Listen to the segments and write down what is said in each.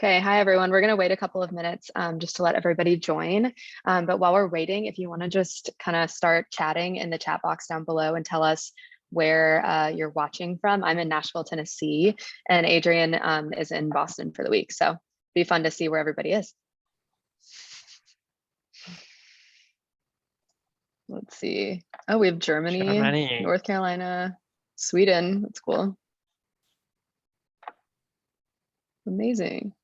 Okay, hi everyone. We're going to wait a couple of minutes just to let everybody join. But while we're waiting, if you want to just kind of start chatting in the chat box down below and tell us where you're watching from. I'm in Nashville, Tennessee, and Adrian is in Boston for the week. So it'd be fun to see where everybody is. Let's see. Oh, we have Germany, North Carolina, Sweden. That's cool. Amazing.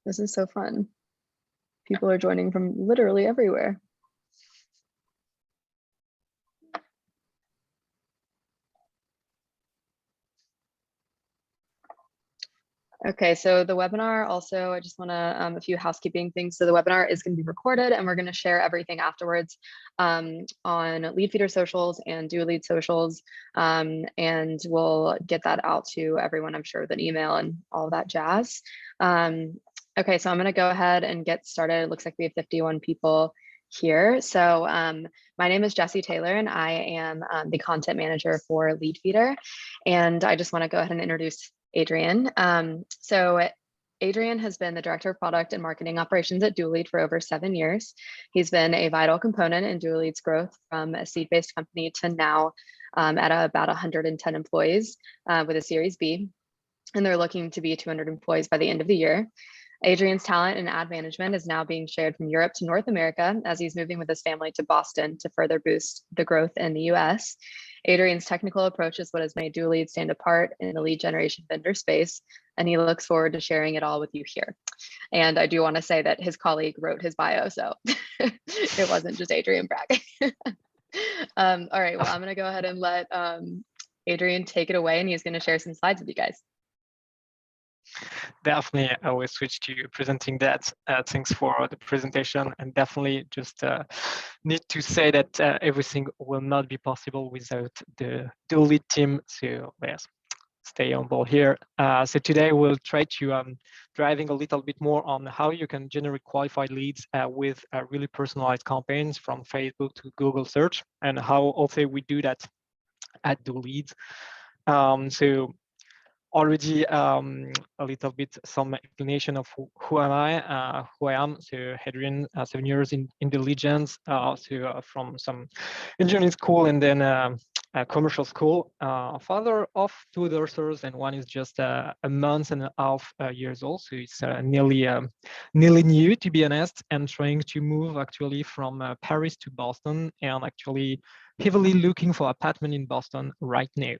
This is so fun. People are joining from literally everywhere. Okay, so the webinar also, I just want to a few housekeeping things. So the webinar is going to be recorded and we're going to share everything afterwards on Leadfeeder socials and Dolead socials. And we'll get that out to everyone, I'm sure, with an email and all of that jazz. Okay, so I'm going to go ahead and get started. It looks like we have 51 people here. So my name is Jessie Taylor and I am the content manager for Leadfeeder. And I just want to go ahead and introduce Adrien. So Adrien has been the Director of Product and Marketing Operations at Dolead for over 7 years. He's been a vital component in Dolead's growth from a seed-based company to now at about 110 employees with a Series B. And they're looking to be 200 employees by the end of the year. Adrien's talent in ad management is now being shared from Europe to North America as he's moving with his family to Boston to further boost the growth in the US. Adrien's technical approach is what has made Dolead stand apart in the lead generation vendor space, and he looks forward to sharing it all with you here. And I do want to say that his colleague wrote his bio, so it wasn't just Adrien bragging. All right, well, I'm going to go ahead and let Adrien take it away, and he's going to share some slides with you guys. Definitely, I will switch to presenting that. Thanks for the presentation, and definitely just need to say that everything will not be possible without the Dolead team. So yes, stay on board here. So today we'll try to driving a little bit more on how you can generate qualified leads with really personalized campaigns from Facebook to Google search, and how also we do that at Dolead. So already a little bit some explanation of who am I, who I am. So Hadrien, 7 years in the Legends, from some engineering school and then a commercial school. Father of 2 daughters, and one is just a month and a half years old. So it's nearly new, to be honest, and trying to move actually from Paris to Boston, and actually heavily looking for apartment in Boston right now.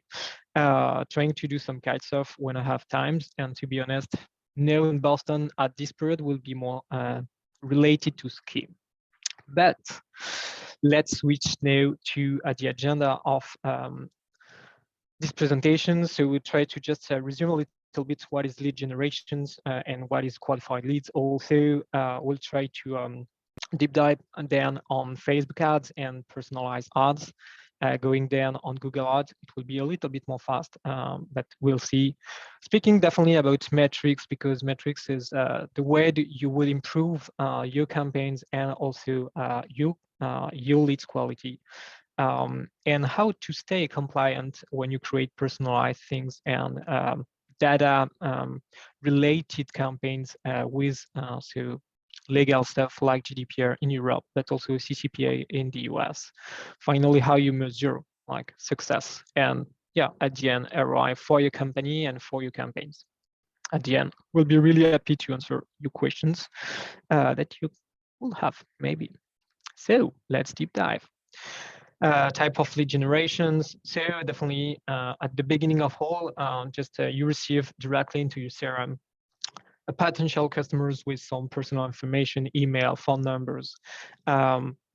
Trying to do some kite stuff when I have times, and to be honest, now in Boston at this period will be more related to ski. But let's switch now to the agenda of this presentation. So we'll try to just resume a little bit what is lead generations and what is qualified leads. Also, we'll try to deep dive down on Facebook ads and personalized ads. Going down on Google Ads, it will be a little bit more fast, but we'll see. Speaking definitely about metrics, because metrics is the way that you would improve your campaigns and also your leads quality, and how to stay compliant when you create personalized things and data related campaigns with so legal stuff like GDPR in Europe, but also CCPA in the US. Finally, how you measure like success and at the end, ROI for your company and for your campaigns. At the end, we'll be really happy to answer your questions that you will have maybe. So let's deep dive. Type of lead generations. So definitely at the beginning of all, you receive directly into your CRM potential customers with some personal information, email, phone numbers,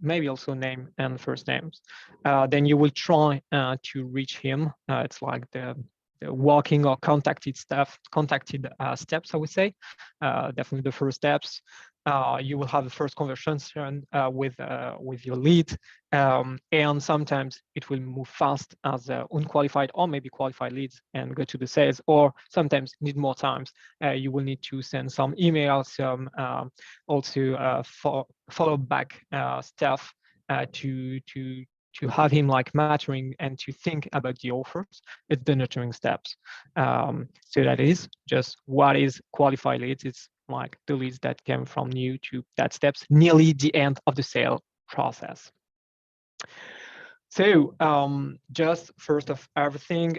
maybe also name and first names. Then you will try to reach him. It's like the walking or contacted steps, I would say. Definitely the first steps. you will have the first conversation with your lead, and sometimes it will move fast as unqualified or maybe qualified leads and go to the sales, or sometimes need more times. You will need to send some emails, some also follow back stuff to have him like maturing and to think about the offers. It's the nurturing steps. So that is just what is qualified leads. It's like the leads that came from you to that steps nearly the end of the sale process. So just first of everything,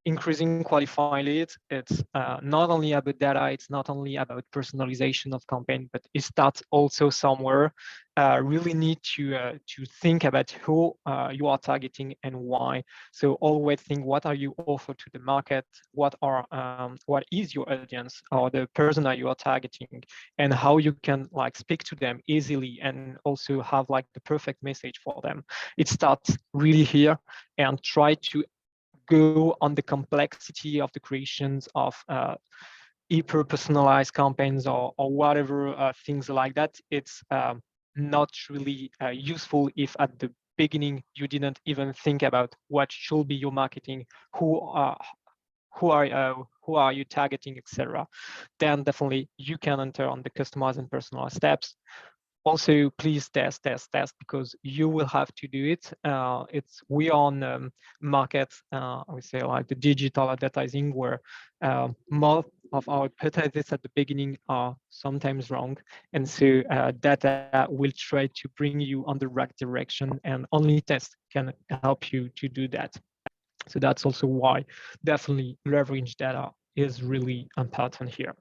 increasing qualified leads, it's not only about data, it's not only about personalization of campaign, but it starts also somewhere. Really need to think about who you are targeting and why. So always think, what are you offer to the market? What is your audience or the persona you are targeting, and how you can like speak to them easily and also have like the perfect message for them. It starts really here, and try to go on the complexity of the creations of hyper personalized campaigns or whatever things like that. It's not really useful if at the beginning you didn't even think about what should be your marketing, who are you targeting, etc. Then definitely you can enter on the customized and personalized steps. Also, please test, because you will have to do it. We are on market, I would say, like the digital advertising, where most of our hypotheses at the beginning are sometimes wrong, and so data will try to bring you on the right direction, and only test can help you to do that. So that's also why definitely leverage data is really important here.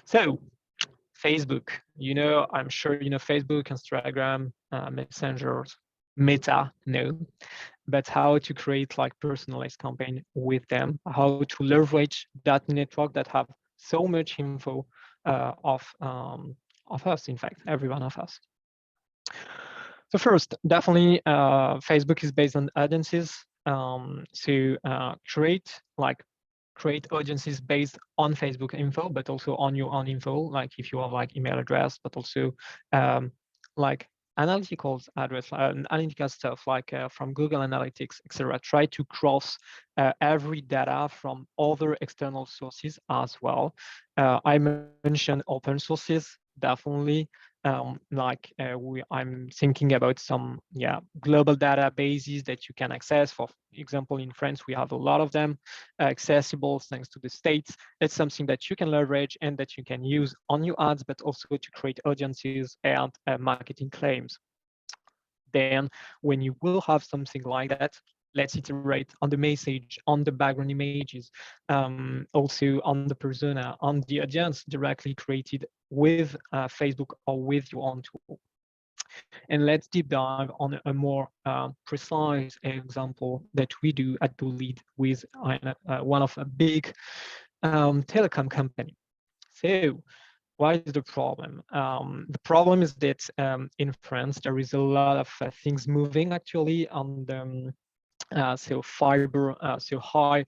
So Facebook, I'm sure you know Facebook, Instagram, messengers, Meta, no, but how to create like personalized campaign with them, how to leverage that network that have so much info of us, in fact, every one of us. So first, definitely Facebook is based on audiences. So create audiences based on Facebook info, but also on your own info, like if you have like email address, but also like analytical address, analytical stuff like from Google Analytics, etc. Try to cross every data from other external sources as well. I mentioned open sources, definitely. I'm thinking about some global databases that you can access. For example, in France, we have a lot of them accessible thanks to the states. It's something that you can leverage and that you can use on your ads, but also to create audiences and marketing claims. Then when you will have something like that, let's iterate on the message, on the background images, also on the persona, on the audience directly created with Facebook or with your own tool. And let's deep dive on a more precise example that we do at Dolead with one of a big telecom company. So what is the problem? The problem is that in France, there is a lot of things moving actually on the so fiber, so high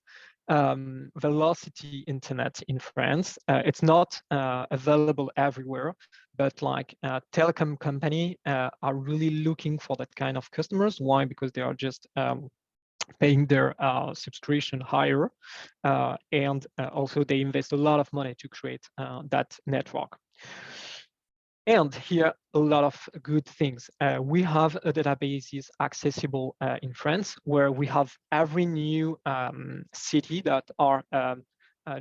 velocity internet in France. It's not available everywhere, but like telecom company are really looking for that kind of customers. Why? Because they are just paying their subscription higher, and also they invest a lot of money to create that network. And here, a lot of good things. We have a databases accessible in France, where we have every new city that are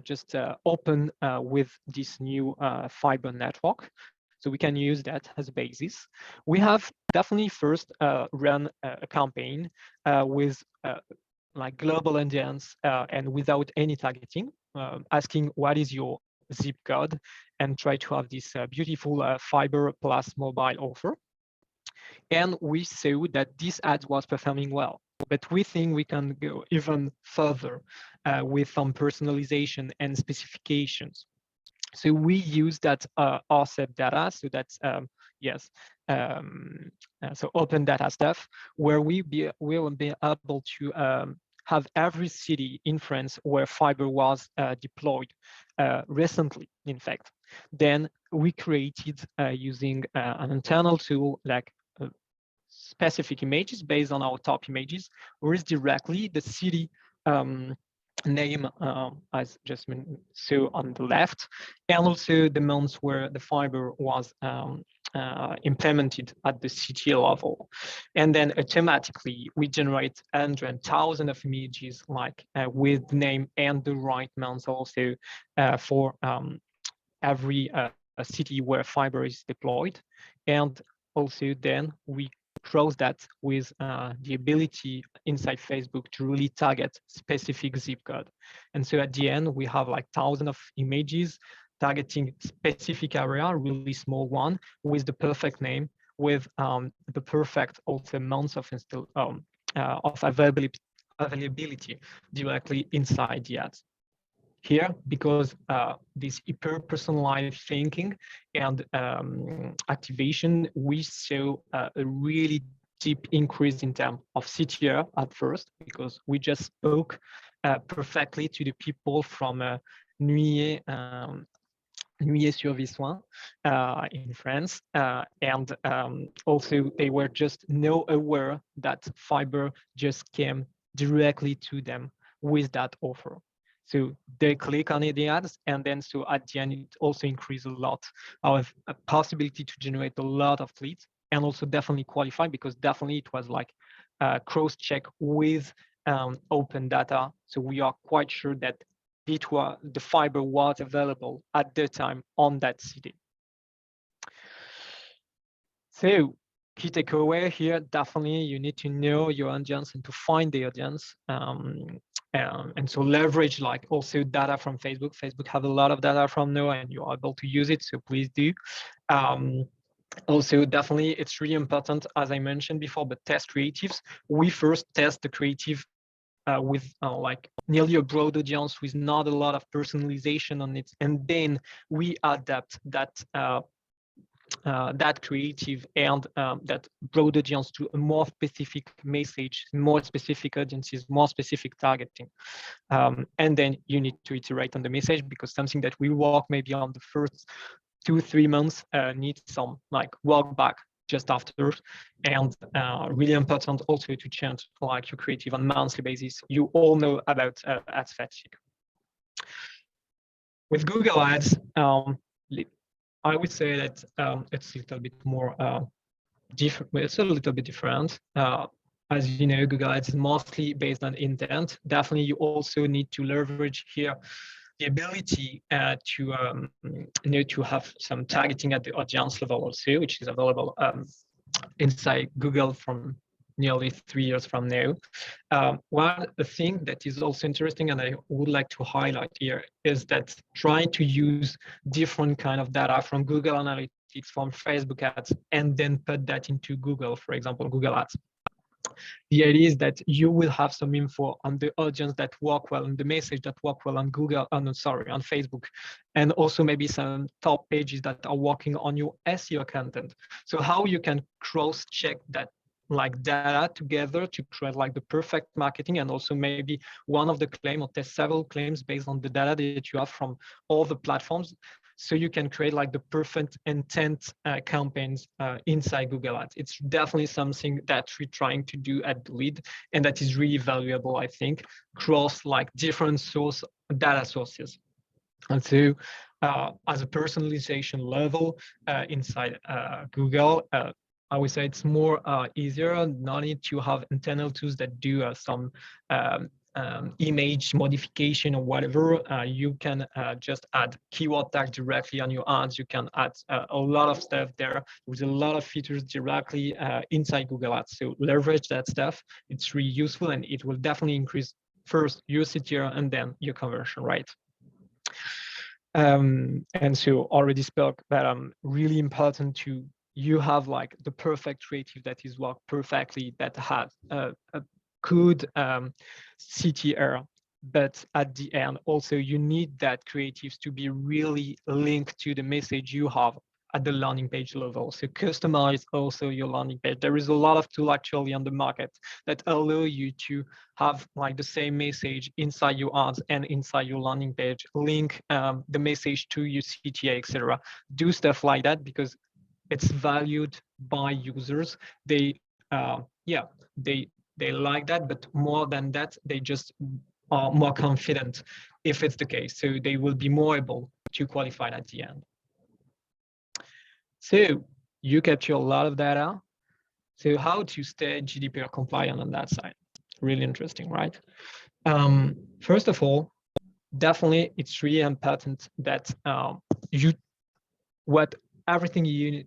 just open with this new fiber network. So we can use that as a basis. We have definitely first run a campaign with like global audience and without any targeting, asking what is your zip code, and try to have this beautiful fiber plus mobile offer. And we saw that this ad was performing well, but we think we can go even further with some personalization and specifications. So we use that RCEP data, so that's so open data stuff, where we will be able to have every city in France where fiber was deployed recently, in fact. Then we created using an internal tool like specific images based on our top images, or is directly the city name as just so on the left, and also the months where the fiber was implemented at the city level. And then automatically we generate 100,000 of images like with the name and the right months also for every city where fiber is deployed. And also then we cross that with the ability inside Facebook to really target specific zip code. And so at the end, we have like thousands of images targeting specific area, really small one, with the perfect name, with the perfect also months of availability directly inside the ads. Here, because this hyper-personalized thinking and activation, we saw a really deep increase in terms of CTR at first, because we just spoke perfectly to the people from Nuillé-sur-Visoin in France. And also they were just now aware that fiber just came directly to them with that offer. So they click on the ads, and then so at the end, it also increased a lot of a possibility to generate a lot of leads, and also definitely qualify, because definitely it was like cross-check with open data. So we are quite sure that the fiber was available at the time on that city. So key takeaway here, definitely you need to know your audience and to find the audience. And so leverage like also data from Facebook. Facebook have a lot of data from now, and you're able to use it, so please do. Also, definitely, it's really important, as I mentioned before, but test creatives. We first test the creative with like nearly a broad audience with not a lot of personalization on it, and then we adapt that that creative and that broad audience to a more specific message, more specific audiences, more specific targeting. And then you need to iterate on the message, because something that will work maybe on the first 2-3 months needs some like work back just after. And really important also to change like your creative on monthly basis. You all know about ads fatigue. With Google Ads, I would say that it's a little bit more different. It's a little bit different. As you know, Google Ads is mostly based on intent. Definitely, you also need to leverage here the ability to to have some targeting at the audience level also, which is available inside Google from nearly 3 years from now. One thing that is also interesting, and I would like to highlight here, is that trying to use different kind of data from Google Analytics, from Facebook ads, and then put that into Google, for example, Google Ads. The idea is that you will have some info on the audience that work well, and the message that work well on Google, on Facebook, and also maybe some top pages that are working on your SEO content. So how you can cross-check that like data together to create like the perfect marketing, and also maybe one of the claim or test several claims based on the data that you have from all the platforms, so you can create like the perfect intent campaigns inside Google Ads. It's definitely something that we're trying to do at Dolead, and that is really valuable, I think, across like different data sources. And so as a personalization level inside Google, I would say it's more easier, not need to have internal tools that do some image modification or whatever. You can just add keyword tag directly on your ads. You can add a lot of stuff there with a lot of features directly inside Google Ads. So leverage that stuff. It's really useful, and it will definitely increase first your CTR and then your conversion rate. And so already spoke that really important to you have like the perfect creative that is work perfectly, that has a good CTR, but at the end also you need that creatives to be really linked to the message you have at the landing page level. So customize also your landing page. There is a lot of tools actually on the market that allow you to have like the same message inside your ads and inside your landing page, link the message to your CTA, etc. Do stuff like that because it's valued by users. They they like that, but more than that, they just are more confident if it's the case. So they will be more able to qualify at the end. So you capture a lot of data. So how to stay GDPR compliant on that side? Really interesting, right? First of all, definitely it's really important that everything you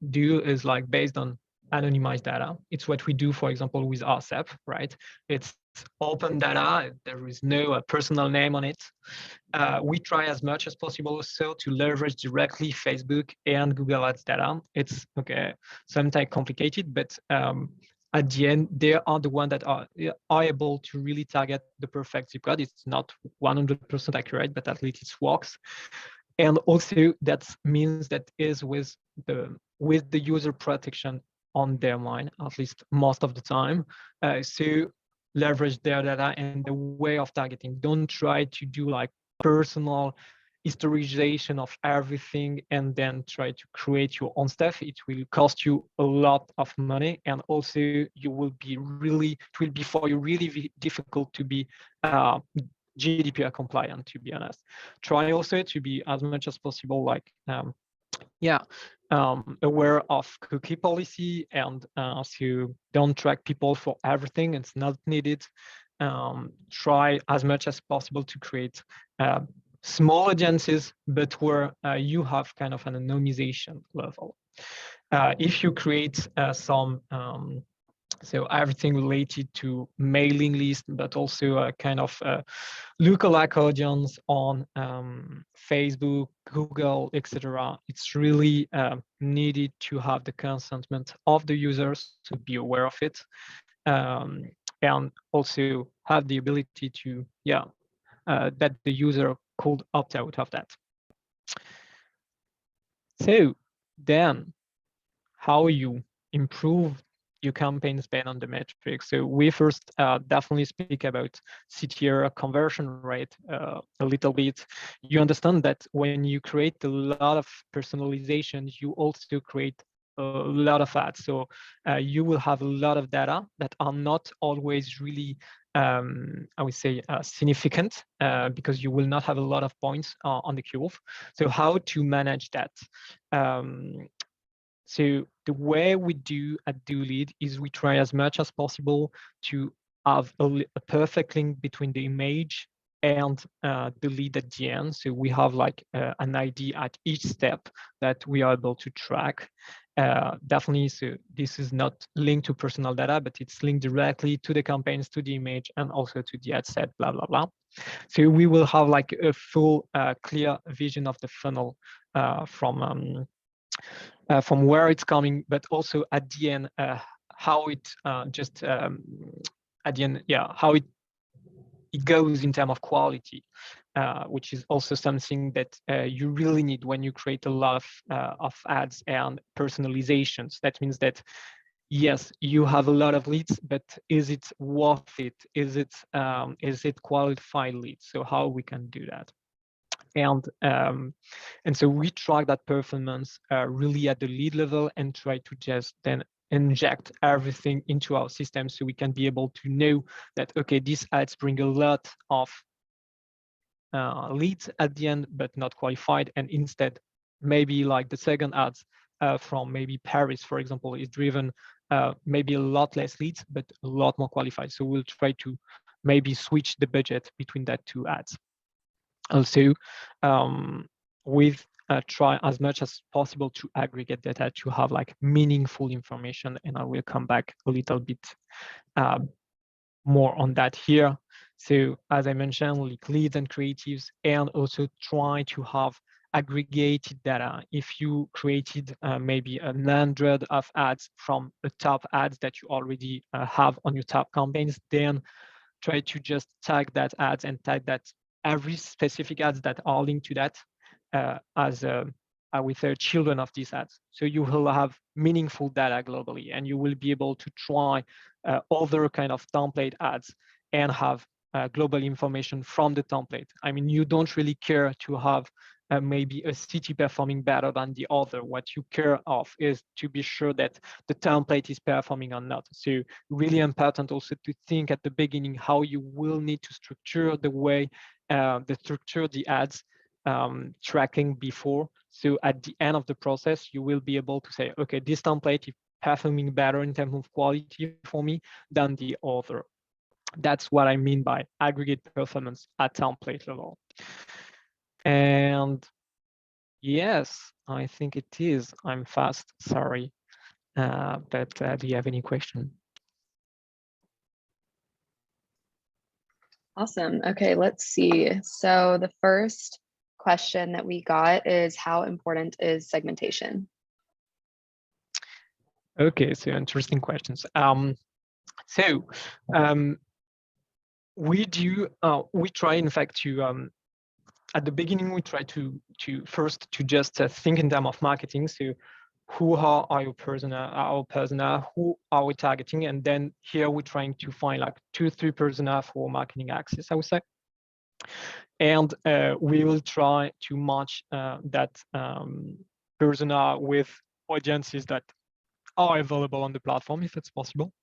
do is like based on anonymized data. It's what we do, for example, with RCEP, right? It's open data. There is no personal name on it. We try as much as possible also to leverage directly Facebook and Google Ads data. It's sometimes complicated, but at the end, they are the ones that are able to really target the perfect zip code. It's not 100% accurate, but at least it works. And also that means that is with the user protection on their mind, at least most of the time. So leverage their data and the way of targeting. Don't try to do like personal historization of everything and then try to create your own stuff. It will cost you a lot of money, and also it will be for you really difficult to be GDPR compliant, to be honest. Try also to be as much as possible like aware of cookie policy, and so don't track people for everything. It's not needed. Try as much as possible to create small audiences, but where you have kind of an anonymization level. If you create some so everything related to mailing list, but also a kind of lookalike audience on Facebook, Google, etc. It's really needed to have the consentment of the users to be aware of it, and also have the ability to that the user could opt out of that. So then, how you improve your campaigns based on the metrics? So we first definitely speak about CTR conversion rate a little bit. You understand that when you create a lot of personalizations, you also create a lot of ads. So you will have a lot of data that are not always really I would say significant because you will not have a lot of points on the curve. So how to manage that? So the way we do at Dolead is we try as much as possible to have a perfect link between the image and the lead at the end. So we have like an ID at each step that we are able to track. Definitely, so this is not linked to personal data, but it's linked directly to the campaigns, to the image, and also to the ad set, blah, blah, blah. So we will have like a full clear vision of the funnel from where it's coming, but also at the end, how it at the end, how it goes in terms of quality, which is also something that you really need when you create a lot of ads and personalizations. That means that yes, you have a lot of leads, but is it worth it? Is it qualified leads? So how we can do that? And so we track that performance really at the lead level and try to just then inject everything into our system so we can be able to know that, okay, these ads bring a lot of leads at the end, but not qualified. And instead, maybe like the second ads from maybe Paris, for example, is driven maybe a lot less leads, but a lot more qualified. So we'll try to maybe switch the budget between that two ads. Also, with try as much as possible to aggregate data to have like meaningful information, and I will come back a little bit more on that here. So as I mentioned, like leads and creatives, and also try to have aggregated data. If you created maybe 100 of ads from the top ads that you already have on your top campaigns, then try to just tag that ads and tag that every specific ads that are linked to that as I would say, children of these ads. So you will have meaningful data globally, and you will be able to try other kind of template ads and have global information from the template. I mean, you don't really care to have maybe a city performing better than the other. What you care of is to be sure that the template is performing or not. So really important also to think at the beginning how you will need to structure the way the ads tracking before. So at the end of the process, you will be able to say, okay, this template is performing better in terms of quality for me than the other. That's what I mean by aggregate performance at template level. And yes, I think it is. I'm fast, sorry. But do you have any question? Awesome. Okay, let's see. So the first question that we got is, how important is segmentation? Okay, so interesting questions. We try, in fact, to at the beginning we try to first to just think in terms of marketing. So who are our persona, who are we targeting, and then here we're trying to find like 2-3 persona for marketing access, I would say. And we will try to match that persona with audiences that are available on the platform if it's possible.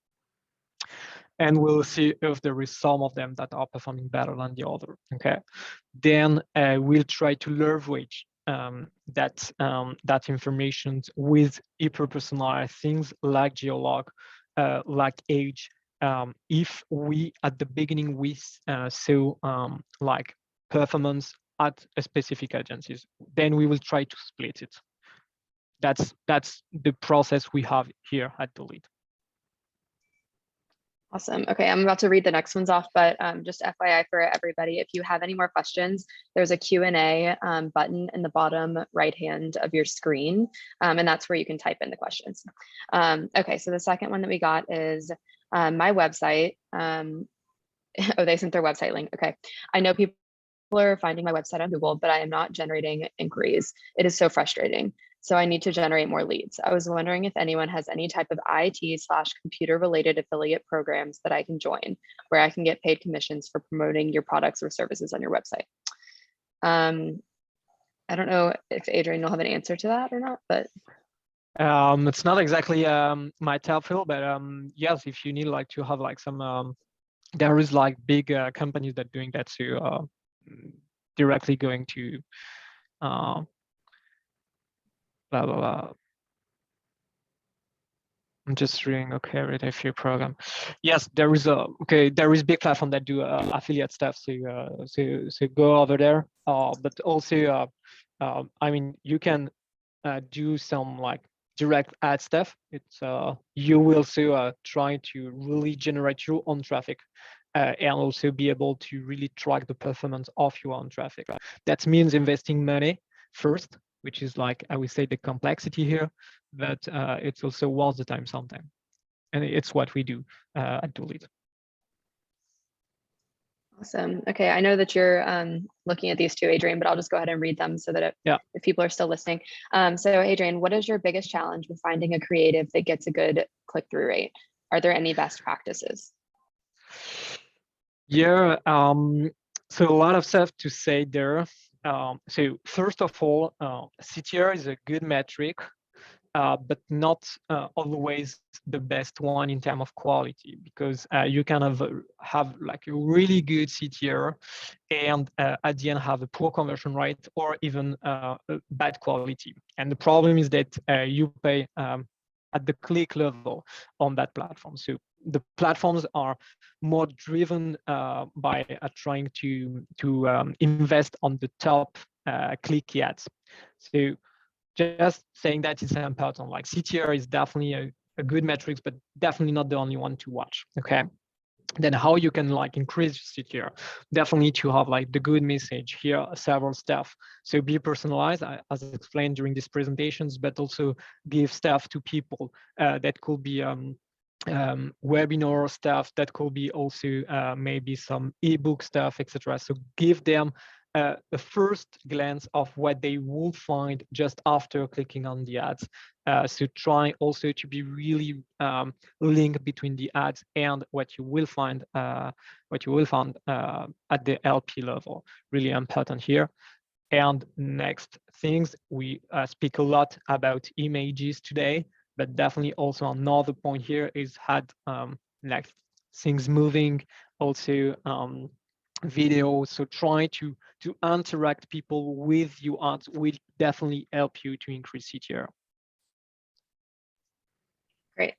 And we'll see if there is some of them that are performing better than the other. Okay, then we'll try to leverage that information with hyper-personalized things like geolog, like age. If we at the beginning we saw like performance at a specific agencies, then we will try to split it. That's the process we have here at Dolead. Awesome. Okay, I'm about to read the next ones off, but just FYI for everybody, if you have any more questions, there's a Q&A button in the bottom right hand of your screen, and that's where you can type in the questions. Okay, so the second one that we got is my website. Oh, they sent their website link. Okay, I know people are finding my website on Google, but I am not generating inquiries. It is so frustrating. So I need to generate more leads. I was wondering if anyone has any type of IT/computer related affiliate programs that I can join, where I can get paid commissions for promoting your products or services on your website. I don't know if Adrien will have an answer to that or not, but it's not exactly my top field, but yes, if you need like to have like some there is like big companies that doing that, so directly going to blah blah blah. I'm just reading. Okay, read a few program. Yes, there is big platform that do affiliate stuff. So go over there. But also, I mean, you can do some like direct ad stuff. It's you will also try to really generate your own traffic, and also be able to really track the performance of your own traffic. That means investing money first, which is like, I would say, the complexity here, but it's also worth the time sometimes. And it's what we do at Dolead. awesome. Okay, I know that you're looking at these two, Adrien, but I'll just go ahead and read them so that if people are still listening. So Adrien, what is your biggest challenge with finding a creative that gets a good click-through rate? Are there any best practices? Yeah, so a lot of stuff to say there. So first of all, CTR is a good metric, but not always the best one in terms of quality, because you can have like a really good CTR and at the end have a poor conversion rate or even bad quality. And the problem is that you pay at the click level on that platform. So the platforms are more driven by trying to invest on the top click ads. So just saying that is important. Like CTR is definitely a good metrics, but definitely not the only one to watch. Okay. Then how you can like increase CTR? Definitely to have like the good message here, several stuff. So be personalized, as explained during these presentations, but also give stuff to people that could be webinar stuff, that could be also maybe some ebook stuff, etc. So give them a first glance of what they will find just after clicking on the ads. So try also to be really linked between the ads and what you will find at the LP level. Really important here. And next things, we speak a lot about images today, but definitely also another point here is had next things moving, also video. So try to interact people with your ads will definitely help you to increase CTR. Great.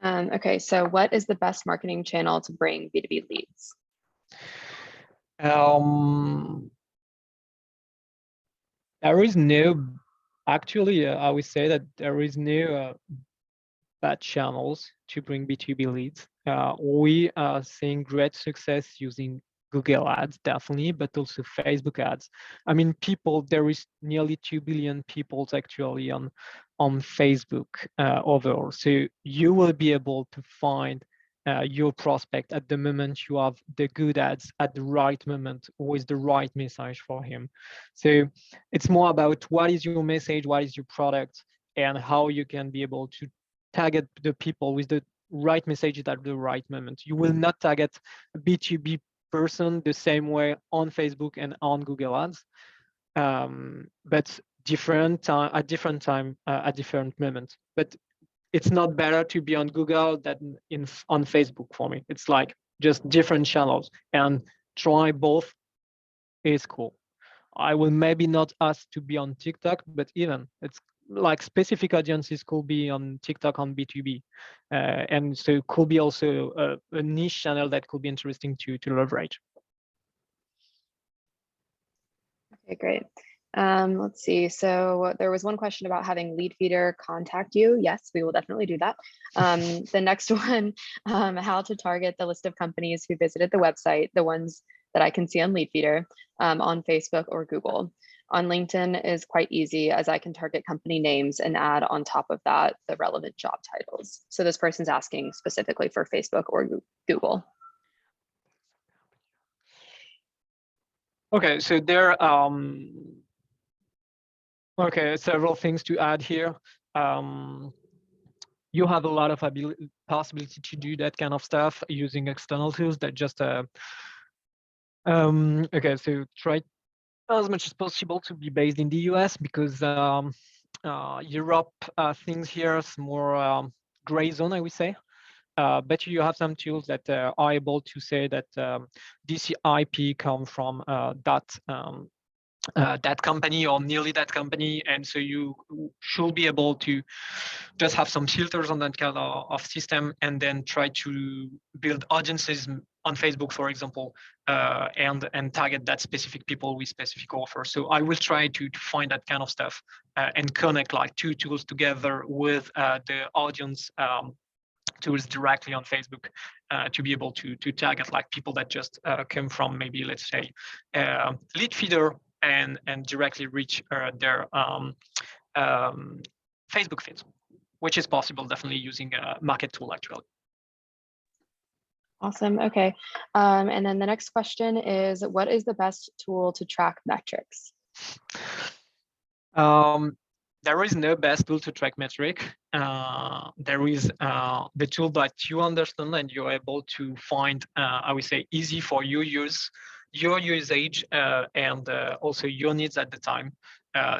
Okay, so what is the best marketing channel to bring B2B leads? There is no, actually, I would say that there is no bad channels to bring B2B leads. We are seeing great success using Google ads, definitely, but also Facebook ads. I mean, there is nearly 2 billion people actually on Facebook overall. So you will be able to find your prospect at the moment you have the good ads at the right moment with the right message for him. So it's more about what is your message, what is your product, and how you can be able to target the people with the right messages at the right moment. You will not target a B2B person the same way on Facebook and on Google Ads, but at different time, at different moments. But it's not better to be on Google than on Facebook for me. It's like just different channels, and try both is cool. I will maybe not ask to be on TikTok, but even it's like specific audiences could be on TikTok on B2B. And so could be also a niche channel that could be interesting to leverage. Okay, great. Let's see. So there was one question about having Leadfeeder contact you. Yes, we will definitely do that. The next one, how to target the list of companies who visited the website, the ones that I can see on Leadfeeder, on Facebook or Google. On LinkedIn is quite easy, as I can target company names and add on top of that the relevant job titles. So this person's asking specifically for Facebook or Google. Okay, so there several things to add here. You have a lot of possibility to do that kind of stuff using external tools that just okay, so try as much as possible to be based in the US, because Europe things here is more gray zone, I would say. But you have some tools that are able to say that this IP come from that company or nearly that company, and so you should be able to just have some filters on that kind of system, and then try to build audiences on Facebook, for example, and target that specific people with specific offers. So I will try to find that kind of stuff and connect like two tools together with the audience tools directly on Facebook to be able to target like people that just came from maybe, let's say, Leadfeeder and directly reach their Facebook feeds, which is possible definitely using a market tool actually. Awesome. Okay. And then the next question is, what is the best tool to track metrics? There is no best tool to track metric. There is the tool that you understand and you're able to find, I would say, easy for you use your usage and also your needs at the time.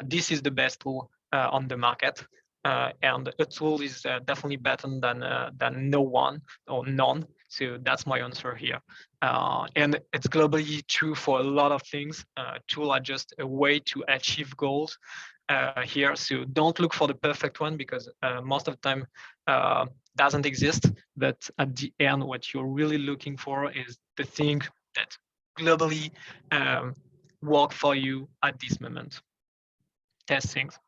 This is the best tool on the market. And a tool is definitely better than no one or none. So that's my answer here. And it's globally true for a lot of things. Tools are just a way to achieve goals here. So don't look for the perfect one, because most of the time doesn't exist. But at the end, what you're really looking for is the thing that globally work for you at this moment. Test things.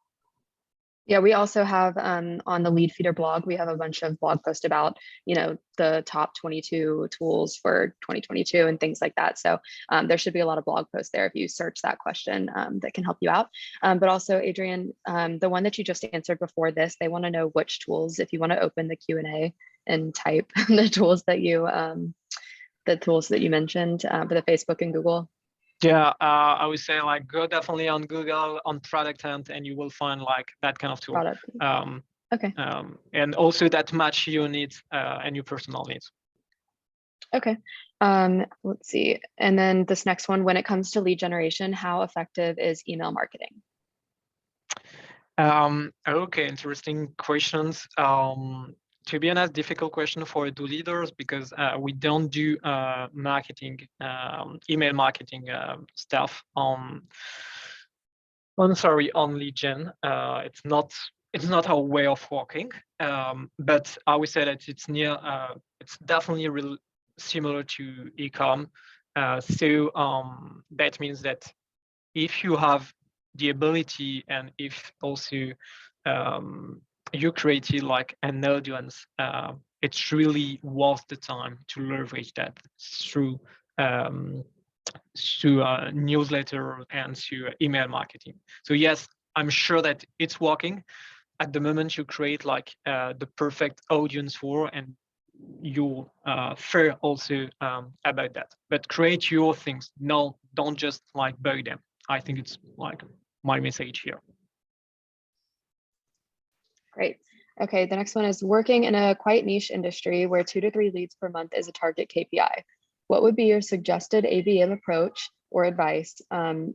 Yeah, we also have on the Leadfeeder blog, we have a bunch of blog posts about, the top 22 tools for 2022 and things like that. So there should be a lot of blog posts there if you search that question that can help you out. But also, Adrien, the one that you just answered before this, they want to know which tools, if you want to open the Q&A and type the tools that you mentioned for the Facebook and Google. Yeah, I would say like go definitely on Google on product hunt, and you will find like that kind of tool. Product. Okay. And also that match your needs and your personal needs. Okay. Let's see. And then this next one, when it comes to lead generation, how effective is email marketing? Okay, interesting questions. To be honest, difficult question for do leaders because we don't do marketing, email marketing stuff on lead gen. It's not our way of working. But I would say that it's definitely real similar to ecom. So that means that if you have the ability and if also you created like an audience, it's really worth the time to leverage that through newsletter and through email marketing. So yes, I'm sure that it's working. At the moment, you create like the perfect audience for, and you fair also about that. But create your things. No, don't just like buy them. I think it's like my message here. Great. Okay, the next one is working in a quite niche industry where 2 to 3 leads per month is a target KPI. What would be your suggested ABM approach or advice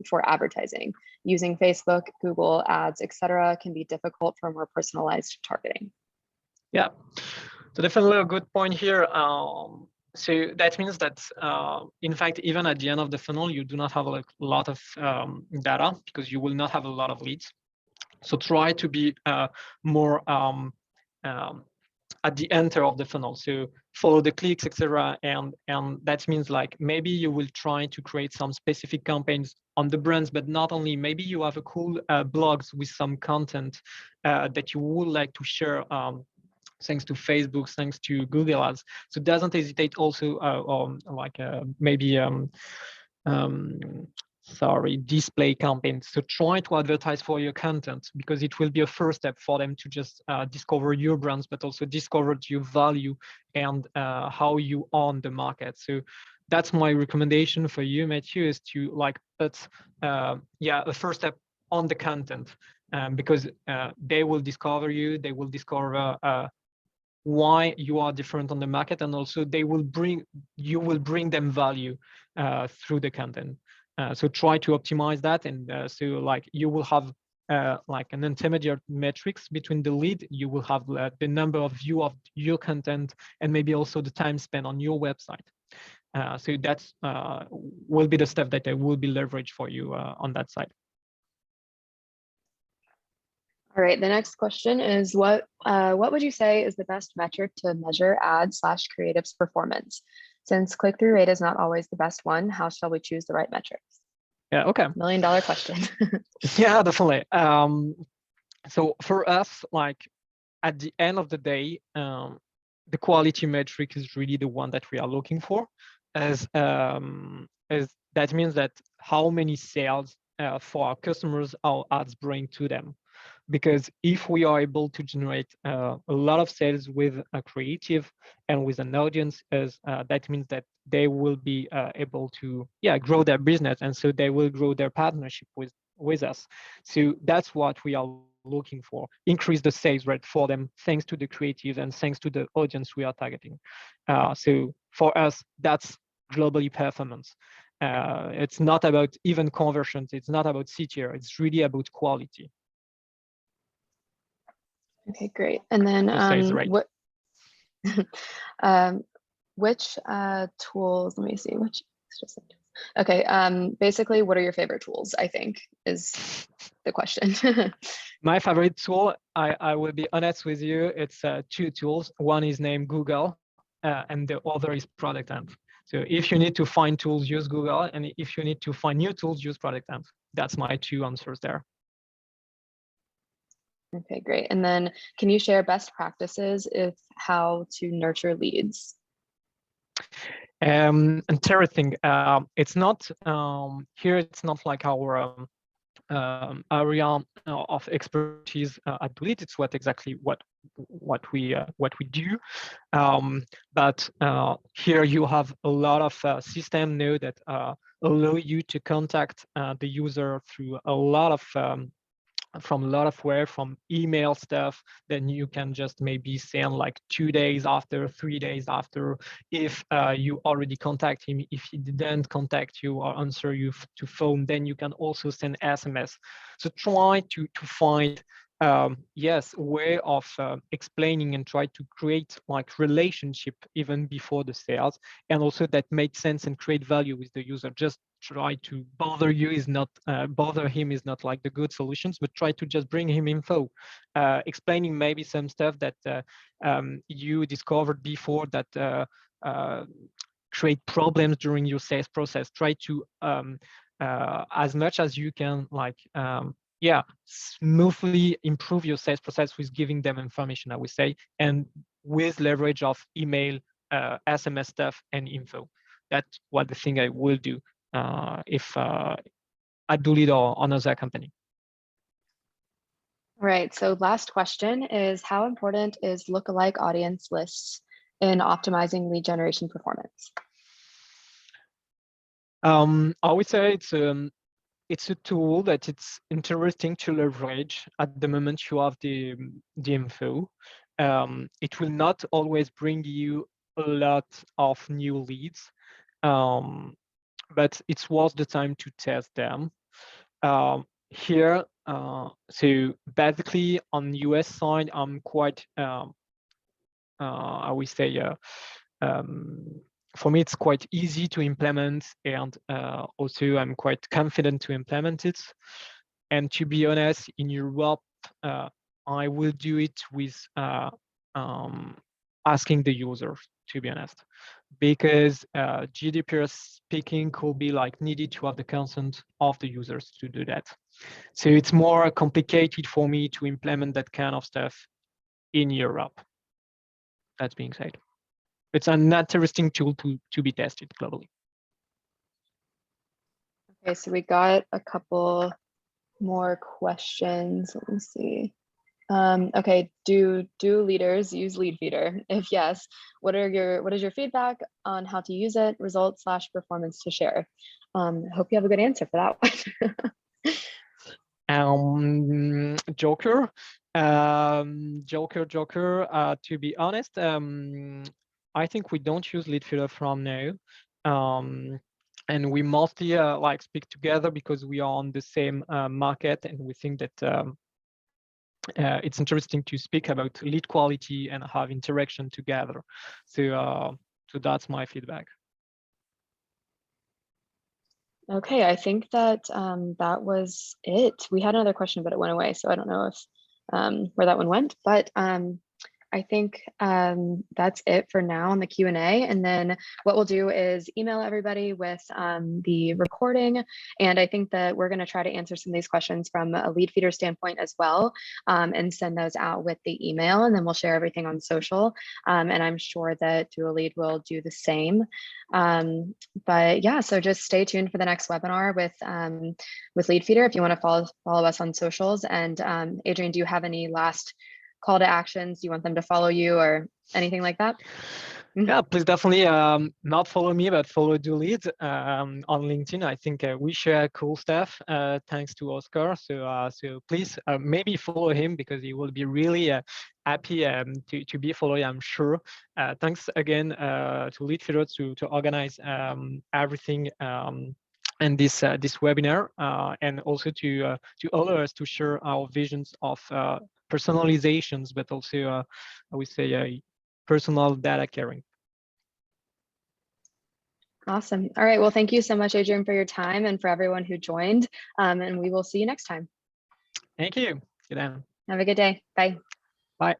for advertising? Using Facebook, Google Ads, etc., can be difficult for more personalized targeting. Yeah, so definitely a good point here. So that means that, in fact, even at the end of the funnel, you do not have like a lot of data because you will not have a lot of leads. So try to be more at the enter of the funnel. So follow the clicks, etc. And that means like maybe you will try to create some specific campaigns on the brands, but not only. Maybe you have a cool blogs with some content that you would like to share. Thanks to Facebook, thanks to Google Ads. So doesn't hesitate also on like maybe display campaigns. So try to advertise for your content because it will be a first step for them to just discover your brands, but also discover your value and how you own the market. So that's my recommendation for you, Matthew, is to like put a first step on the content because they will discover you, they will discover why you are different on the market, and also you will bring them value through the content. So try to optimize that, and so like you will have like an intermediate metrics between the lead. You will have the number of view of your content, and maybe also the time spent on your website. So that's will be the step that I will be leveraged for you on that side. All right, the next question is what would you say is the best metric to measure ad/creative's performance? Since click-through rate is not always the best one, how shall we choose the right metrics? Yeah, okay. $1 million question. Yeah, definitely. So for us, like at the end of the day, the quality metric is really the one that we are looking for, as that means that how many sales for our customers our ads bring to them. Because if we are able to generate a lot of sales with a creative and with an audience, that means that they will be able to grow their business, and so they will grow their partnership with us. So that's what we are looking for: increase the sales rate for them thanks to the creative and thanks to the audience we are targeting. So for us, that's globally performance. It's not about even conversions, it's not about CTR, it's really about quality. Okay, great. And then what which tools, let me see which okay, basically what are your favorite tools, I think is the question. My favorite tool, I will be honest with you, it's 2 tools. One is named Google and the other is Product Hunt. So if you need to find tools, use Google, and if you need to find new tools, use Product Hunt. That's my 2 answers there. Okay, great. And then can you share best practices of how to nurture leads? Interesting. It's not here. It's not like our area of expertise at Dolead. It's what we do. But here you have a lot of system now that allow you to contact the user through a lot of from a lot of where, from email stuff. Then you can just maybe send like 2 days after, 3 days after, if you already contact him. If he didn't contact you or answer you to phone, then you can also send SMS. So try to find yes, way of explaining and try to create like relationship even before the sales, and also that made sense and create value with the user. Just try to bother you is not bother him is not like the good solutions, but try to just bring him info, explaining maybe some stuff that you discovered before that create problems during your sales process. Try to as much as you can, like yeah, smoothly improve your sales process with giving them information, I would say, and with leverage of email, SMS stuff, and info. That's what the thing I will do if at Dolead or another company. All right, so last question is, how important is lookalike audience lists in optimizing lead generation performance? I would say it's a tool that it's interesting to leverage at the moment you have the info. It will not always bring you a lot of new leads, but it's worth the time to test them. Here, so basically on US side, I'm quite, I would say, for me, it's quite easy to implement, and also I'm quite confident to implement it. And to be honest, in Europe, I will do it with asking the user, to be honest, because GDPR speaking could be like needed to have the consent of the users to do that. So it's more complicated for me to implement that kind of stuff in Europe. That being said, it's an interesting tool to be tested globally. Okay, so we got a couple more questions. Let me see. Okay, do leaders use Leadfeeder? If yes, what is your feedback on how to use it, results / performance to share? Hope you have a good answer for that one. Joker. To be honest, I think we don't use Leadfeeder from now. And we mostly like speak together because we are on the same market, and we think that it's interesting to speak about lead quality and have interaction together. So that's my feedback. Okay, I think that that was it. We had another question, but it went away, so I don't know if where that one went. But I think that's it for now on the Q&A. And then what we'll do is email everybody with the recording. And I think that we're going to try to answer some of these questions from a Leadfeeder standpoint as well, and send those out with the email. And then we'll share everything on social. And I'm sure that Dolead will do the same. But yeah, so just stay tuned for the next webinar with Leadfeeder if you want to follow us on socials. And Adrien, do you have any last call to actions? Do you want them to follow you or anything like that? Yeah, please definitely not follow me, but follow Dolead on LinkedIn. I think we share cool stuff thanks to Oscar. So please maybe follow him, because he will be really happy to be followed, I'm sure. Thanks again to Leadfeeder to organize everything and this webinar, and also to allow us to share our visions of personalizations, but also I would say personal data caring. Awesome. All right. Well, thank you so much, Adrien, for your time, and for everyone who joined. And we will see you next time. Thank you. Good day. Have a good day. Bye. Bye.